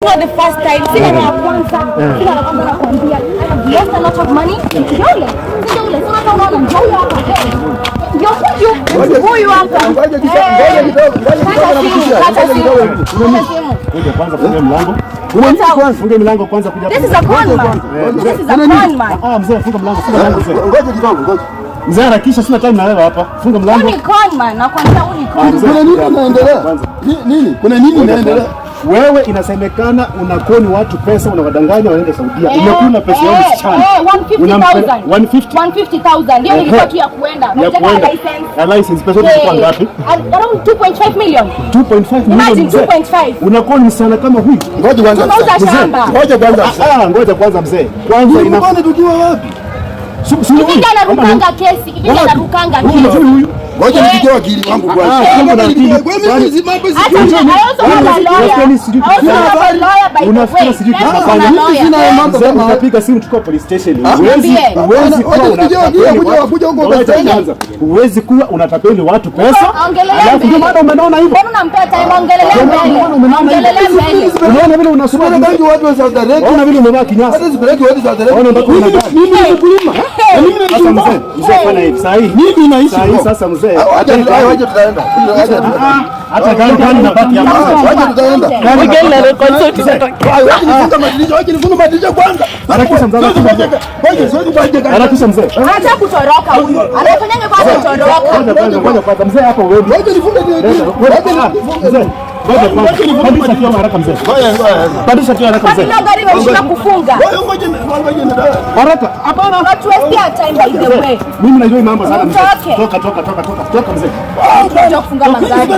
For the first time, sina na kwanza nakwambia, I lost a lot of money. Yule, sina kama unaona hapa. Huyu hapa. Kuja kwanza funga mlango. Funga mlango kwanza kuja. This is a con man. This is a con man. Mzee funga mlango, funga mlango mzee. Ngoja kidogo, ngoja. Mzee harakisha, sina time na wewe hapa. Funga mlango. Ni con man, nakwambia huyu ni con. Kuna nini inaendelea? Nini? Kuna nini inaendelea? Wewe inasemekana unakoni watu pesa, unawadanganya waende Saudia. Umekula pesa yao msichana. 150,000 ndio nilikuwa tu ya kuenda. Unataka license? Na license pesa ziko ngapi? Around 2.5 million. 2.5 million. Imagine 2.5. Unakoni msichana kama huyu? Ngoja kwanza. Ngoja kwanza mzee. Kwanza inafanya tukiwa wapi? Kijana anarukanga kesi. Kijana anarukanga kesi. Ngoja nipigie wakili wangu kwanza. Unafikiri sijui tunafanya nini? Sina mambo kama unapiga simu chukua police station. Huwezi kuwa unatapeli watu pesa. Alafu ndio maana umeona hivyo. Mbona unampea time ongelelea mbele? Unaona vile unasubiri gangi watu wa Saudi Arabia. Unaona vile umevaa kinyasa. Hata sipeleki watu Saudi Arabia. Unaona mpaka unagani. Mimi ni mkulima. Mzee fanya hivi. Sahi. Mimi naishi sasa mzee. Waje tutaenda. Hata gani nabaki hapa. Waje tutaenda. Gani na consult zitoke. Waje nifunga madirisha kwanza. Harakisha mzee. Harakisha mzee. Acha kutoroka huyu. Anafanyanga kwa kutoroka. Ngoja kwanza mzee hapo wewe. Waje nifunge mzee. Ngoja kwanza. Pandisha kioo haraka mzee. Pandisha kioo haraka mzee. Kwa gari wameshika kufunga. Haraka. Hapana. Watu wastia time by the way. Mimi najua mambo sana mzee. Toka mzee. Unataka kufunga magari.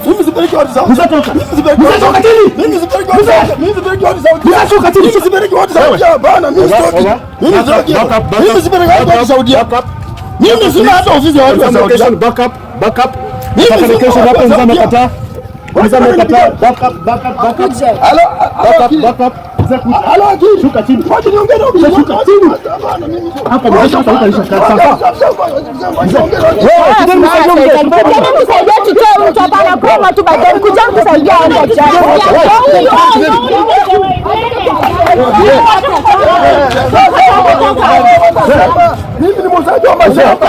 Mimi sipeleki watu Saudi. Mzee toka. Mzee toka chini. Mimi sipeleki watu Saudi. Mimi sipeleki watu Saudi. Mzee toka chini. Mimi sipeleki watu Saudi. Bana mimi sitoki. Mimi sipeleki watu Saudi. Mimi sina hata ofisi ya watu wa Saudi. Backup. Mimi kesho hapo mzee amekataa. Mzee amekataa. Backup. Backup. Halo akili. Shuka chini. Wacha niongee na mzee. Shuka chini. Hapa mwisho utaisha kazi sawa. Msaidia tutoe mtu hapa na koma tu baadaye kuja kusaidia wao jana. Mimi ni muuzaji wa mashamba.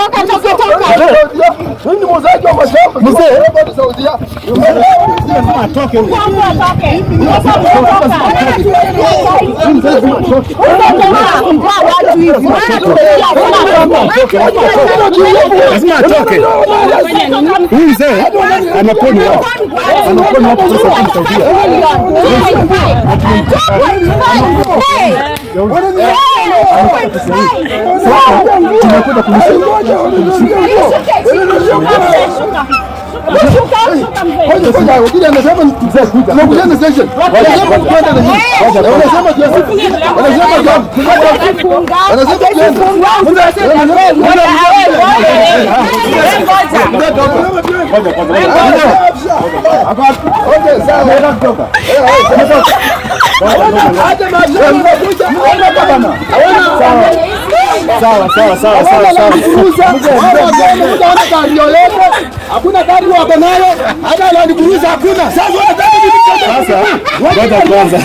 Mimi ni muuzaji wa mashamba. Mzee, hapa Saudia. Atoke huko. Lazima atoke. Huyu mzee anakoni wao. Anakoni wao pesa kwa Saudia. Tunakwenda kumshika. Wakili anasema mzee kuja. Tunakuja na session. Wanasema kwenda na hii. Wanasema kiasi. Hakuna gari wako nayo, hata Land Cruiser hakuna. Sasa ngoja kwanza.